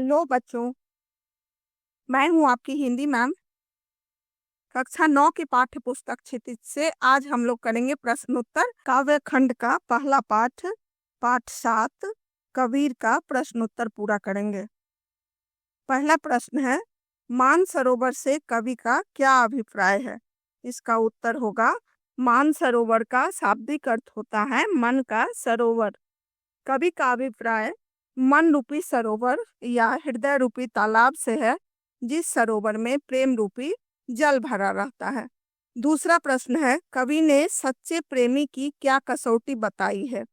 Hello बच्चों, मैं हूँ आपकी हिंदी मैम। कक्षा 9 की पाठ्य पुस्तक क्षितिज से आज हम लोग करेंगे प्रश्नोत्तर काव्य खंड का पहला पाठ, पाठ 7 कबीर का प्रश्नोत्तर पूरा करेंगे। पहला प्रश्न है, मानसरोवर से कवि का क्या अभिप्राय है? इसका उत्तर होगा, मानसरोवर का शाब्दिक अर्थ होता है मन का सरोवर। कवि का अभिप्राय मन रूपी सरोवर या हृदय रूपी तालाब से है, जिस सरोवर में प्रेम रूपी जल भरा रहता है। दूसरा प्रश्न है, कवि ने सच्चे प्रेमी की क्या कसौटी बताई है?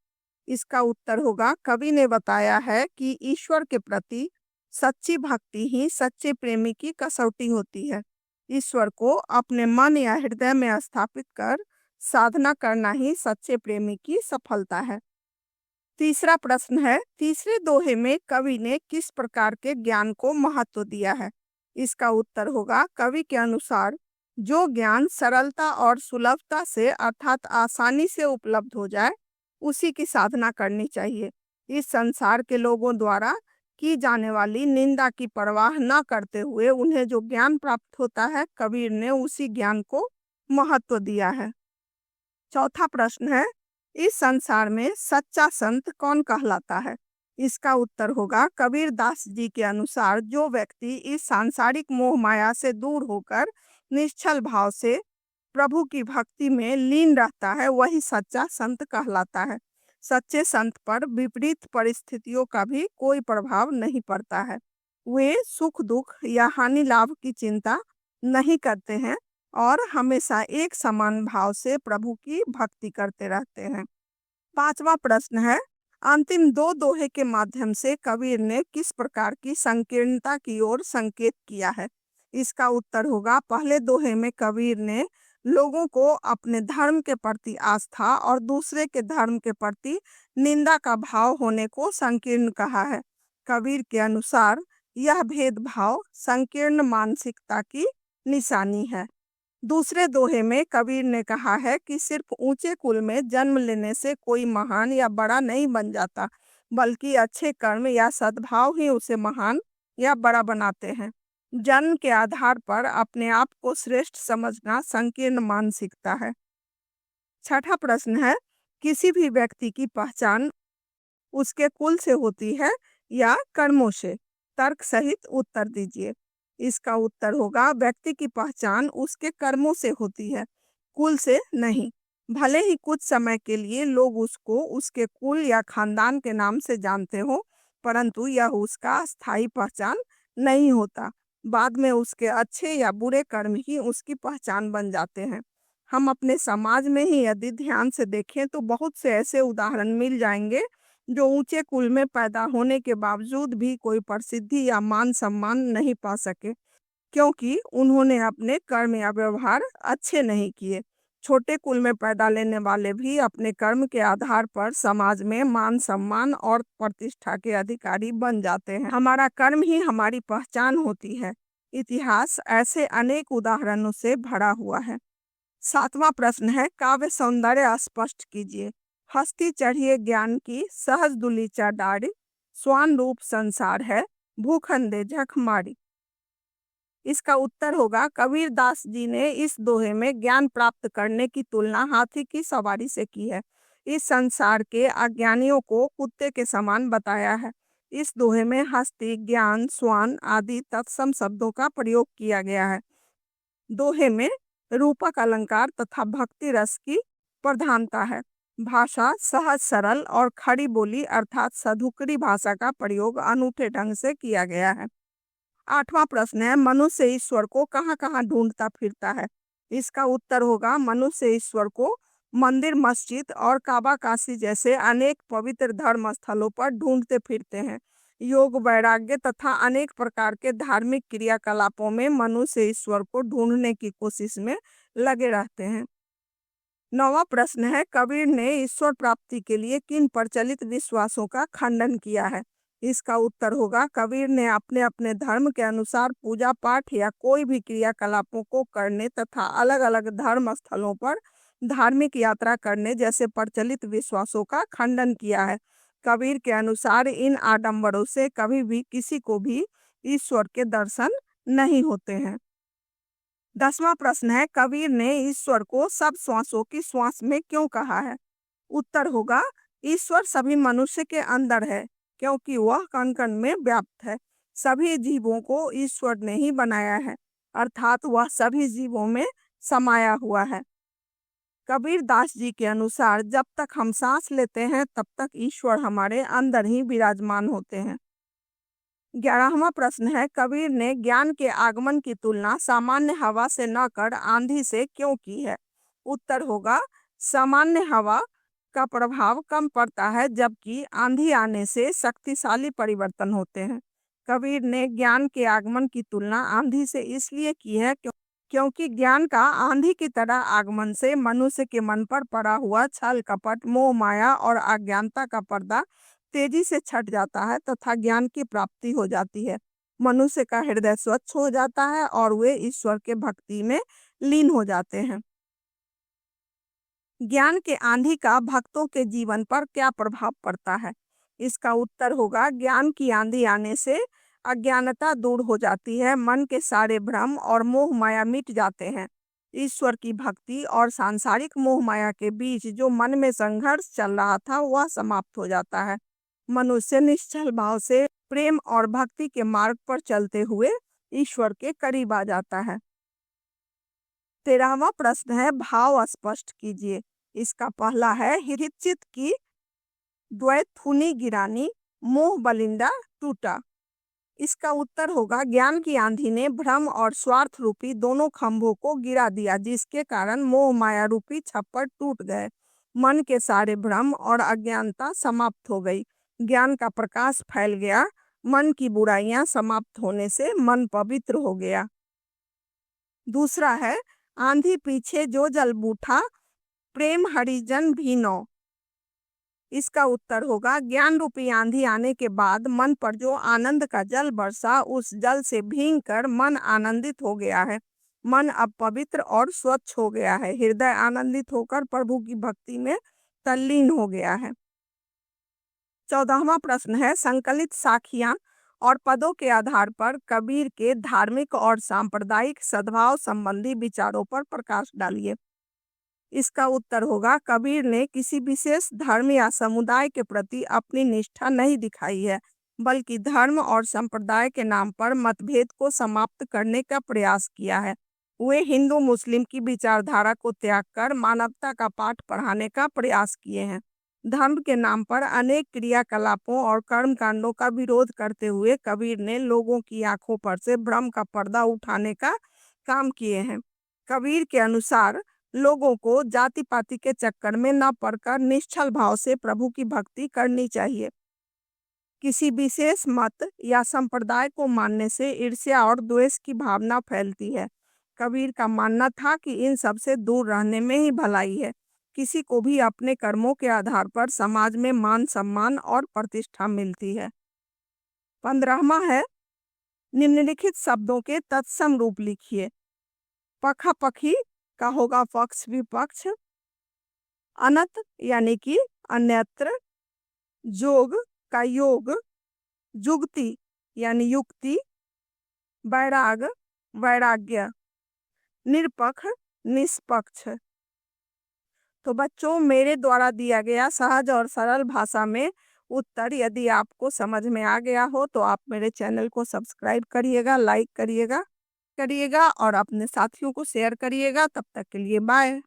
इसका उत्तर होगा, कवि ने बताया है कि ईश्वर के प्रति सच्ची भक्ति ही सच्चे प्रेमी की कसौटी होती है। ईश्वर को अपने मन या हृदय में स्थापित कर साधना करना ही सच्चे प्रेमी की सफलता है। तीसरा प्रश्न है, तीसरे दोहे में कवि ने किस प्रकार के ज्ञान को महत्व दिया है? इसका उत्तर होगा, कवि के अनुसार जो ज्ञान सरलता और सुलभता से अर्थात आसानी से उपलब्ध हो जाए, उसी की साधना करनी चाहिए। इस संसार के लोगों द्वारा की जाने वाली निंदा की परवाह न करते हुए उन्हें जो ज्ञान प्राप्त होता है, कबीर ने उसी ज्ञान को महत्व दिया है। चौथा प्रश्न है, इस संसार में सच्चा संत कौन कहलाता है? इसका उत्तर होगा, कबीर दास जी के अनुसार जो व्यक्ति इस सांसारिक मोह माया से दूर होकर निश्चल भाव से प्रभु की भक्ति में लीन रहता है, वही सच्चा संत कहलाता है। सच्चे संत पर विपरीत परिस्थितियों का भी कोई प्रभाव नहीं पड़ता है। वे सुख दुख या हानि लाभ की चिंता नहीं करते हैं और हमेशा एक समान भाव से प्रभु की भक्ति करते रहते हैं। पांचवा प्रश्न है, अंतिम दो दोहे के माध्यम से कबीर ने किस प्रकार की संकीर्णता की ओर संकेत किया है? इसका उत्तर होगा, पहले दोहे में कबीर ने लोगों को अपने धर्म के प्रति आस्था और दूसरे के धर्म के प्रति निंदा का भाव होने को संकीर्ण कहा है। कबीर के अनुसार यह भेदभाव संकीर्ण मानसिकता की निशानी है। दूसरे दोहे में कबीर ने कहा है कि सिर्फ ऊंचे कुल में जन्म लेने से कोई महान या बड़ा नहीं बन जाता, बल्कि अच्छे कर्म या सद्भाव ही उसे महान या बड़ा बनाते हैं। जन्म के आधार पर अपने आप को श्रेष्ठ समझना संकीर्ण मानसिकता है। छठा प्रश्न है, किसी भी व्यक्ति की पहचान उसके कुल से होती है या कर्मों से? तर्क सहित उत्तर दीजिए। इसका उत्तर होगा, व्यक्ति की पहचान उसके कर्मों से होती है, कुल से नहीं। भले ही कुछ समय के लिए लोग उसको उसके कुल या खानदान के नाम से जानते हो, परंतु यह उसका स्थायी पहचान नहीं होता। बाद में उसके अच्छे या बुरे कर्म ही उसकी पहचान बन जाते हैं। हम अपने समाज में ही यदि ध्यान से देखें तो बहुत से ऐसे उदाहरण मिल जाएंगे जो ऊंचे कुल में पैदा होने के बावजूद भी कोई प्रसिद्धि या मान सम्मान नहीं पा सके, क्योंकि उन्होंने अपने कर्म या व्यवहार अच्छे नहीं किए। छोटे कुल में पैदा लेने वाले भी अपने कर्म के आधार पर समाज में मान सम्मान और प्रतिष्ठा के अधिकारी बन जाते हैं। हमारा कर्म ही हमारी पहचान होती है। इतिहास ऐसे अनेक उदाहरणों से भरा हुआ है। सातवां प्रश्न है, काव्य सौंदर्य स्पष्ट कीजिए। हस्ती चढ़िए ज्ञान की सहज दुलीचा डारी, स्वान रूप संसार है भूखंडे झक मारी। इसका उत्तर होगा, कबीर दास जी ने इस दोहे में ज्ञान प्राप्त करने की तुलना हाथी की सवारी से की है। इस संसार के अज्ञानियों को कुत्ते के समान बताया है। इस दोहे में हस्ती, ज्ञान, स्वान आदि तत्सम शब्दों का प्रयोग किया गया है। दोहे में रूपक अलंकार तथा भक्ति रस की प्रधानता है। भाषा सहज सरल और खड़ी बोली अर्थात सधुकरी भाषा का प्रयोग अनूठे ढंग से किया गया है। आठवां प्रश्न है, मनुष्य ईश्वर को कहाँ कहाँ ढूंढता फिरता है? इसका उत्तर होगा, मनुष्य ईश्वर को मंदिर, मस्जिद और काबा काशी जैसे अनेक पवित्र धर्म स्थलों पर ढूंढते फिरते हैं। योग, वैराग्य तथा अनेक प्रकार के धार्मिक क्रियाकलापों में मनुष्य ईश्वर को ढूंढने की कोशिश में लगे रहते हैं। नौवां प्रश्न है, कबीर ने ईश्वर प्राप्ति के लिए किन प्रचलित विश्वासों का खंडन किया है? इसका उत्तर होगा, कबीर ने अपने अपने धर्म के अनुसार पूजा पाठ या कोई भी क्रियाकलापों को करने तथा अलग अलग धर्म स्थलों पर धार्मिक यात्रा करने जैसे प्रचलित विश्वासों का खंडन किया है। कबीर के अनुसार इन आडंबरों से कभी भी किसी को भी ईश्वर के दर्शन नहीं होते हैं। 10वां प्रश्न है, कबीर ने ईश्वर को सब श्वासों की श्वास में क्यों कहा है? उत्तर होगा, ईश्वर सभी मनुष्य के अंदर है, क्योंकि वह कण कण में व्याप्त है। सभी जीवों को ईश्वर ने ही बनाया है, अर्थात वह सभी जीवों में समाया हुआ है। कबीर दास जी के अनुसार जब तक हम सांस लेते हैं तब तक ईश्वर हमारे अंदर ही विराजमान होते हैं। 11वां प्रश्न है, कबीर ने ज्ञान के आगमन की तुलना सामान्य हवा से न कर आंधी से क्यों की है? उत्तर होगा, सामान्य हवा का प्रभाव कम पड़ता है, जबकि आंधी आने से शक्तिशाली परिवर्तन होते हैं। कबीर ने ज्ञान के आगमन की तुलना आंधी से इसलिए की है क्योंकि ज्ञान का आंधी की तरह आगमन से मनुष्य के मन पर पड़ा हुआ छल कपट, मोह माया और अज्ञानता का पर्दा तेजी से छट जाता है तथा ज्ञान की प्राप्ति हो जाती है। मनुष्य का हृदय स्वच्छ हो जाता है और वे ईश्वर के भक्ति में लीन हो जाते हैं। ज्ञान के आंधी का भक्तों के जीवन पर क्या प्रभाव पड़ता है? इसका उत्तर होगा, ज्ञान की आंधी आने से अज्ञानता दूर हो जाती है, मन के सारे भ्रम और मोह माया मिट जाते हैं। ईश्वर की भक्ति और सांसारिक मोह माया के बीच जो मन में संघर्ष चल रहा था वह समाप्त हो जाता है। मनुष्य निश्चल भाव से प्रेम और भक्ति के मार्ग पर चलते हुए ईश्वर के करीब आ जाता है। 13वां प्रश्न है, भाव स्पष्ट कीजिए। इसका पहला है, हृचित की द्वैथुनी गिरानी, मोह बलिंदा टूटा। इसका उत्तर होगा, ज्ञान की आंधी ने भ्रम और स्वार्थ रूपी दोनों खंभों को गिरा दिया, जिसके कारण मोह माया रूपी छप्पर टूट गए। मन के सारे भ्रम और अज्ञानता समाप्त हो गई, ज्ञान का प्रकाश फैल गया, मन की बुराइयां समाप्त होने से मन पवित्र हो गया। दूसरा है, आंधी पीछे जो जल बूठा, प्रेम हरिजन भी नौ। इसका उत्तर होगा, ज्ञान रूपी आंधी आने के बाद मन पर जो आनंद का जल बरसा, उस जल से भीग कर मन आनंदित हो गया है। मन अब पवित्र और स्वच्छ हो गया है, हृदय आनंदित होकर प्रभु की भक्ति में तल्लीन हो गया है। 14वां प्रश्न है, संकलित साखियां और पदों के आधार पर कबीर के धार्मिक और सांप्रदायिक सद्भाव संबंधी विचारों पर प्रकाश डालिए। इसका उत्तर होगा, कबीर ने किसी विशेष धर्म या समुदाय के प्रति अपनी निष्ठा नहीं दिखाई है, बल्कि धर्म और संप्रदाय के नाम पर मतभेद को समाप्त करने का प्रयास किया है। वे हिंदू मुस्लिम की विचारधारा को त्याग कर मानवता का पाठ पढ़ाने का प्रयास किए हैं। धर्म के नाम पर अनेक क्रियाकलापों और कर्मकांडों का विरोध करते हुए कबीर ने लोगों की आंखों पर से भ्रम का पर्दा उठाने का काम किए हैं। कबीर के अनुसार लोगों को जाति पाति के चक्कर में न पड़कर निश्चल भाव से प्रभु की भक्ति करनी चाहिए। किसी विशेष मत या संप्रदाय को मानने से ईर्ष्या और द्वेष की भावना फैलती है। कबीर का मानना था कि इन सब से दूर रहने में ही भलाई है। किसी को भी अपने कर्मों के आधार पर समाज में मान सम्मान और प्रतिष्ठा मिलती है। 15वां है, निम्नलिखित शब्दों के तत्सम रूप लिखिए। पखापखी का होगा पक्ष विपक्ष, अनत यानी कि अन्यत्र, जोग का योग, जुगति यानी युक्ति, वैराग वैराग्य, निरपक्ष निष्पक्ष। तो बच्चों, मेरे द्वारा दिया गया सहज और सरल भाषा में उत्तर यदि आपको समझ में आ गया हो तो आप मेरे चैनल को सब्सक्राइब करिएगा, लाइक करिएगा और अपने साथियों को शेयर करिएगा। तब तक के लिए बाय।